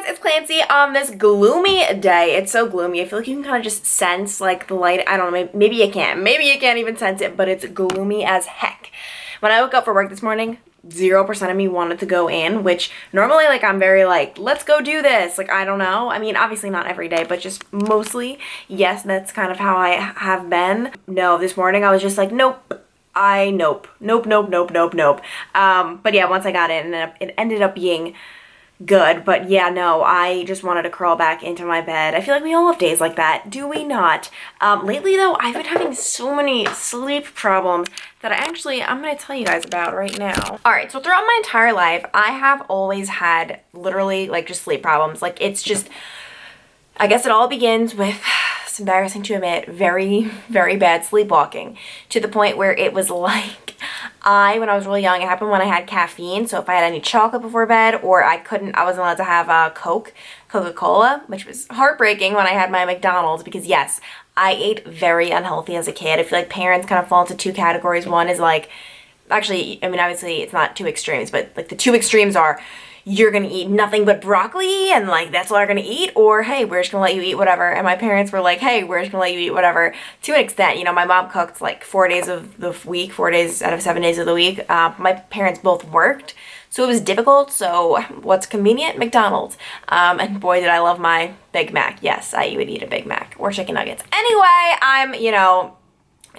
it's Clancy on this gloomy day. It's so gloomy. I feel like you can kind of just sense like the light. I don't know, maybe you can't. Maybe you can't even sense it, but it's gloomy as heck. When I woke up for work this morning, 0% of me wanted to go in, which normally like I'm very like, let's go do this. Like, I don't know. I mean, obviously not every day, but just mostly, yes, that's kind of how I have been. No, this morning I was just like, nope. Nope. But yeah, once I got in, it ended up being good. But yeah, no, I just wanted to crawl back into my bed. I feel like we all have days like that, do we not? Lately though, I've been having so many sleep problems that I'm gonna tell you guys about right now. All right, so throughout my entire life, I have always had literally like just sleep problems. Like, it's just, I guess it all begins with, it's embarrassing to admit, very, very bad sleepwalking, to the point where it was like, when I was really young, it happened when I had caffeine. So if I had any chocolate before bed, or I wasn't allowed to have Coca-Cola, which was heartbreaking when I had my McDonald's, because yes, I ate very unhealthy as a kid. I feel like parents kind of fall into two categories. One is like, actually, I mean, obviously it's not two extremes, but like the two extremes are, you're gonna eat nothing but broccoli and like that's all you're gonna eat, or hey, we're just gonna let you eat whatever. And my parents were like, hey, we're just gonna let you eat whatever. To an extent, you know, my mom cooked like 4 days of the week, 4 days out of 7 days of the week. My parents both worked, so it was difficult. So what's convenient? McDonald's. And boy, did I love my Big Mac. Yes, I would eat a Big Mac or chicken nuggets. Anyway, I'm,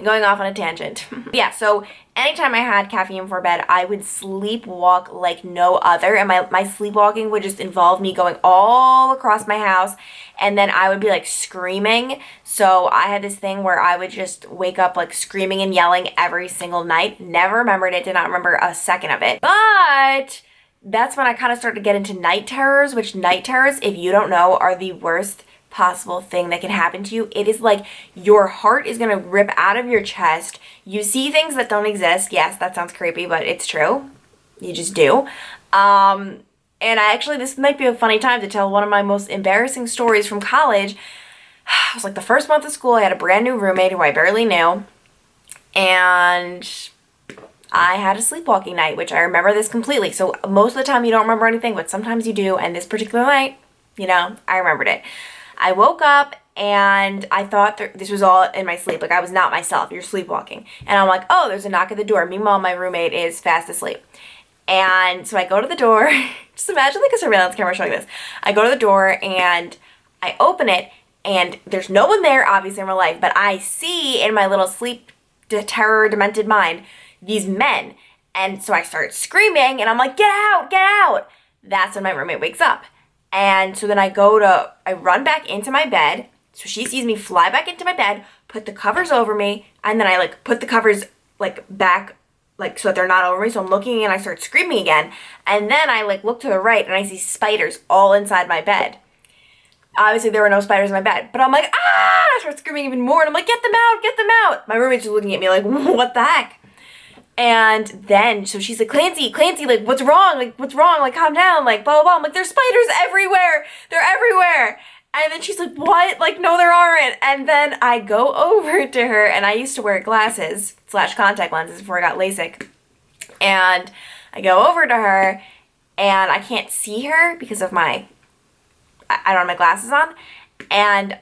going off on a tangent. Yeah, so anytime I had caffeine before bed, I would sleepwalk like no other. And my sleepwalking would just involve me going all across my house, and then I would be like screaming. So I had this thing where I would just wake up like screaming and yelling every single night. Never remembered it, did not remember a second of it. But that's when I kind of started to get into night terrors, which night terrors, if you don't know, are the worst possible thing that can happen to you. It is like your heart is gonna rip out of your chest. You see things that don't exist. Yes, that sounds creepy, but it's true. You just do. And this might be a funny time to tell one of my most embarrassing stories from college. It was like the first month of school. I had a brand new roommate who I barely knew, and I had a sleepwalking night, which I remember this completely. So most of the time you don't remember anything, but sometimes you do. And this particular night, I remembered it. I woke up and I thought this was all in my sleep. Like, I was not myself. You're sleepwalking. And I'm like, oh, there's a knock at the door. Meanwhile, my roommate is fast asleep. And so I go to the door. Just imagine like a surveillance camera showing this. I go to the door and I open it, and there's no one there, obviously, in real life. But I see in my little sleep terror demented mind these men. And so I start screaming and I'm like, get out, get out. That's when my roommate wakes up. And so then I run back into my bed. So she sees me fly back into my bed, put the covers over me, and then I like put the covers like back, like so that they're not over me. So I'm looking and I start screaming again. And then I like look to the right and I see spiders all inside my bed. Obviously there were no spiders in my bed, but I'm like, ah! I start screaming even more and I'm like, get them out, get them out. My roommate's just looking at me like, what the heck? And then, so she's like, Clancy, like, what's wrong? Like, what's wrong? Like, calm down. Like, blah, blah, blah. I'm like, there's spiders everywhere. They're everywhere. And then she's like, what? Like, no, there aren't. And then I go over to her, and I used to wear glasses / contact lenses before I got LASIK. And I go over to her, and I can't see her because of I don't have my glasses on. And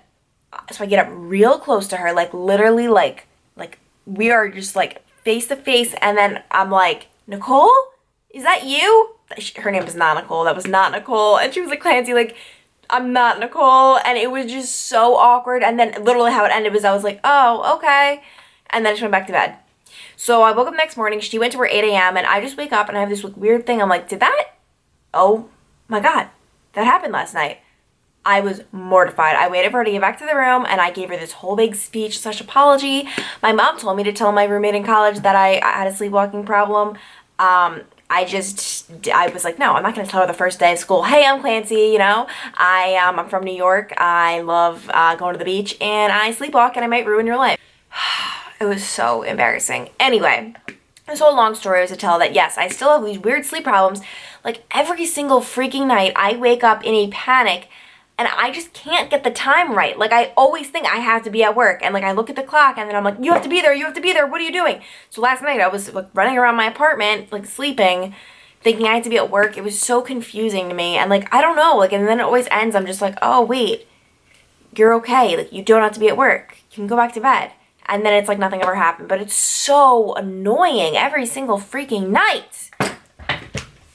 so I get up real close to her, like, literally, like we are just, like, face to face, and then I'm like, Nicole? Is that you? Her name was not Nicole. That was not Nicole. And she was like, Clancy, like, I'm not Nicole. And it was just so awkward. And then literally how it ended was I was like, oh, okay. And then I just went back to bed. So I woke up the next morning. She went to her 8 a.m. and I just wake up and I have this weird thing. I'm like, oh my God, that happened last night. I was mortified. I waited for her to get back to the room, and I gave her this whole big speech / apology. My mom told me to tell my roommate in college that I had a sleepwalking problem. I was like, no, I'm not going to tell her the first day of school, hey, I'm Clancy, I'm from New York. I love going to the beach, and I sleepwalk, and I might ruin your life. It was so embarrassing. Anyway, this whole long story was to tell that, yes, I still have these weird sleep problems. Like, every single freaking night, I wake up in a panic, and I just can't get the time right. Like, I always think I have to be at work. And, like, I look at the clock, and then I'm like, you have to be there. What are you doing? So last night, I was, like, running around my apartment, like, sleeping, thinking I had to be at work. It was so confusing to me. And like, I don't know, like, and then it always ends. I'm just like, oh, wait, you're okay. Like, you don't have to be at work. You can go back to bed. And then it's like nothing ever happened. But it's so annoying every single freaking night.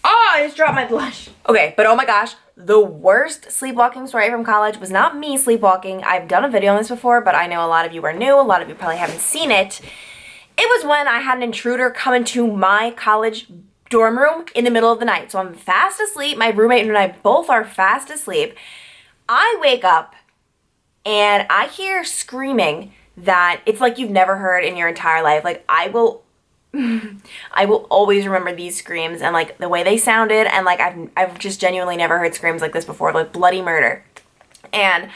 Oh, I just dropped my blush. Okay, but oh my gosh, the worst sleepwalking story from college was not me sleepwalking. I've done a video on this before, but I know a lot of you are new. A lot of you probably haven't seen it. It was when I had an intruder come into my college dorm room in the middle of the night. So I'm fast asleep. My roommate and I both are fast asleep. I wake up and I hear screaming that it's like you've never heard in your entire life. Like, I will always remember these screams and like the way they sounded, and like I've just genuinely never heard screams like this before, like bloody murder. And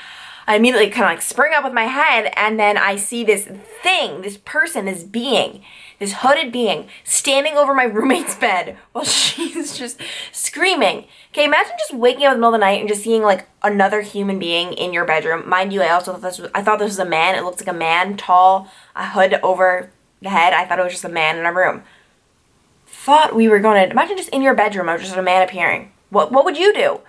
I immediately kind of like spring up with my head, and then I see this thing, this person, this being, this hooded being standing over my roommate's bed while she's just screaming. Okay, imagine just waking up in the middle of the night and just seeing like another human being in your bedroom. Mind you, I thought this was a man. It looked like a man, tall, a hood over the head. I thought it was just a man in our room. Thought we were going to, imagine just in your bedroom or just a man appearing. What would you do?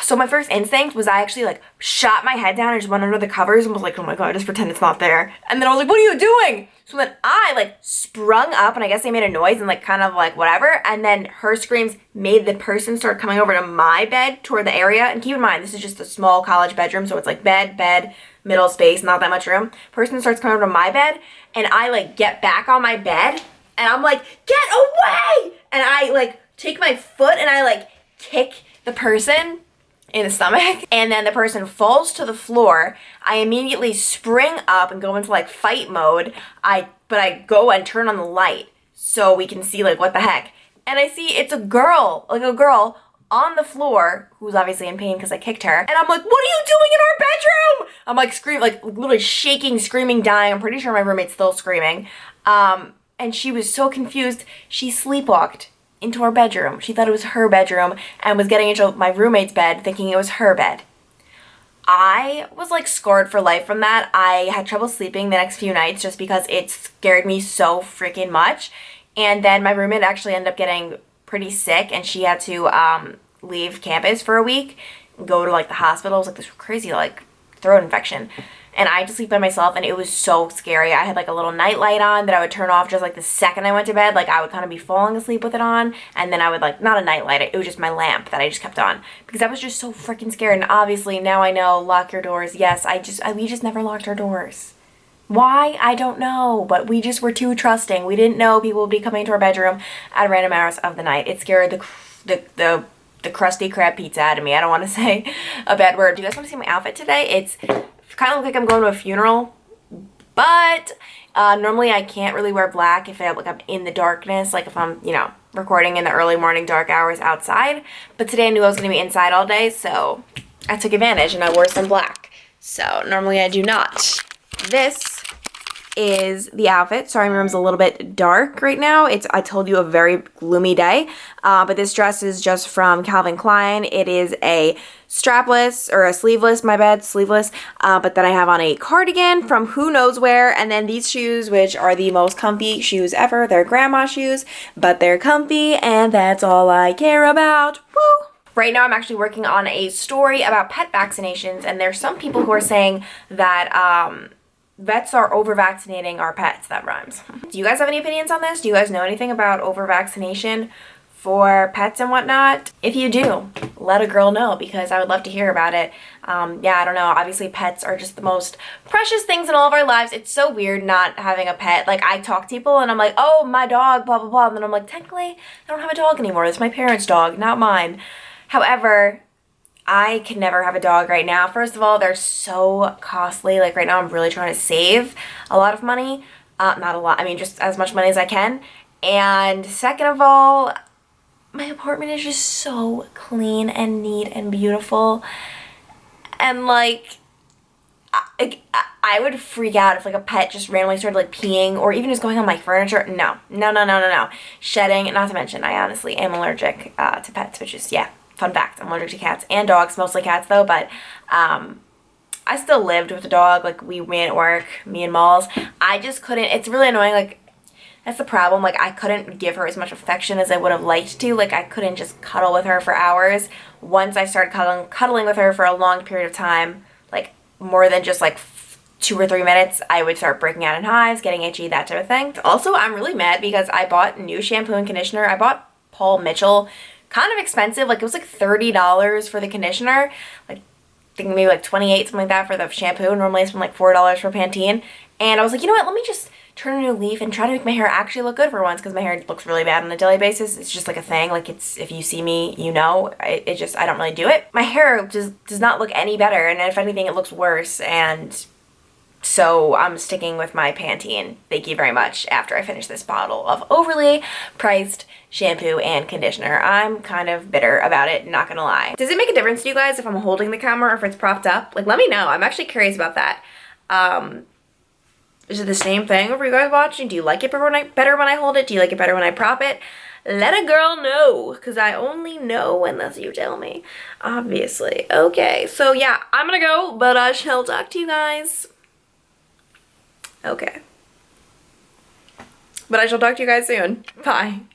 So my first instinct was I actually like shot my head down and just went under the covers and was like, oh my god, just pretend it's not there. And then I was like, what are you doing? So then I like sprung up, and I guess I made a noise and like kind of like whatever, and then her screams made the person start coming over to my bed toward the area. And keep in mind, this is just a small college bedroom, so it's like bed, middle space, not that much room. Person starts coming over to my bed, and I like get back on my bed and I'm like, get away! And I like take my foot and I like kick the person in the stomach, and then the person falls to the floor. I immediately spring up and go into like fight mode. But I go and turn on the light so we can see like what the heck. And I see it's a girl on the floor who's obviously in pain because I kicked her. And I'm like, what are you doing in our bedroom? I'm like screaming, like literally shaking, screaming, dying. I'm pretty sure my roommate's still screaming. And she was so confused. She sleepwalked into our bedroom. She thought it was her bedroom and was getting into my roommate's bed thinking it was her bed. I was like scarred for life from that. I had trouble sleeping the next few nights just because it scared me so freaking much. And then my roommate actually ended up getting pretty sick, and she had to leave campus for a week and go to like the hospital. It was like this crazy like throat infection. And I had to sleep by myself, and it was so scary. I had like a little night light on that I would turn off just like the second I went to bed. Like I would kind of be falling asleep with it on, and then I would like, not a night light, it was just my lamp that I just kept on because I was just so freaking scared. And obviously now I know, lock your doors. Yes, we just never locked our doors. Why? I don't know, but we just were too trusting. We didn't know people would be coming to our bedroom at random hours of the night. It scared the crusty crab pizza out of me. I don't want to say a bad word. Do you guys want to see my outfit today? It's kind of look like I'm going to a funeral, but normally I can't really wear black if I'm in the darkness, like if I'm, recording in the early morning dark hours outside. But today I knew I was going to be inside all day, so I took advantage and I wore some black. So normally I do not. This is the outfit. Sorry, my room's a little bit dark right now. I told you, a very gloomy day. But this dress is just from Calvin Klein. It is a strapless, or a sleeveless, sleeveless. But then I have on a cardigan from who knows where. And then these shoes, which are the most comfy shoes ever. They're grandma shoes, but they're comfy, and that's all I care about. Woo! Right now I'm actually working on a story about pet vaccinations, and there's some people who are saying that vets are over-vaccinating our pets. That rhymes. Do you guys have any opinions on this? Do you guys know anything about over-vaccination for pets and whatnot? If you do, let a girl know, because I would love to hear about it. Yeah, I don't know. Obviously, pets are just the most precious things in all of our lives. It's so weird not having a pet. Like, I talk to people and I'm like, oh, my dog, blah, blah, blah. And then I'm like, technically, I don't have a dog anymore. It's my parents' dog, not mine. However, I can never have a dog right now. First of all, they're so costly. Like right now I'm really trying to save a lot of money. Not a lot, I mean just as much money as I can. And second of all, my apartment is just so clean and neat and beautiful. And like, I would freak out if like a pet just randomly started like peeing or even just going on my furniture. No. Shedding, not to mention I honestly am allergic to pets, which is, yeah. Fun fact, I'm allergic to cats and dogs, mostly cats though, but I still lived with a dog, like we made it work, me and Malls. I just couldn't, it's really annoying, like That's the problem. Like, I couldn't give her as much affection as I would have liked to. Like, I couldn't just cuddle with her for hours. Once I started cuddling with her for a long period of time, like more than just like 2 or 3 minutes, I would start breaking out in hives, getting itchy, that type of thing. Also, I'm really mad because I bought new shampoo and conditioner. I bought Paul Mitchell, kind of expensive. Like, it was like $30 for the conditioner. Like, I think maybe like 28, something like that for the shampoo. Normally I spend like $4 for Pantene. And I was like, you know what, let me just turn a new leaf and try to make my hair actually look good for once, because my hair looks really bad on a daily basis. It's just like a thing. Like, it's, if you see me, you know, I don't really do it. My hair just does not look any better, and if anything, it looks worse. And so I'm sticking with my Pantene, thank you very much, after I finish this bottle of overly priced shampoo and conditioner. I'm kind of bitter about it, not gonna lie. Does it make a difference to you guys if I'm holding the camera or if it's propped up? Like, let me know. I'm actually curious about that. Is it the same thing for you guys watching? Do you like it better when I hold it? Do you like it better when I prop it? Let a girl know, because I only know unless you tell me, obviously. Okay, so yeah, I'm gonna go, but I shall talk to you guys. Okay. But I shall talk to you guys soon. Bye.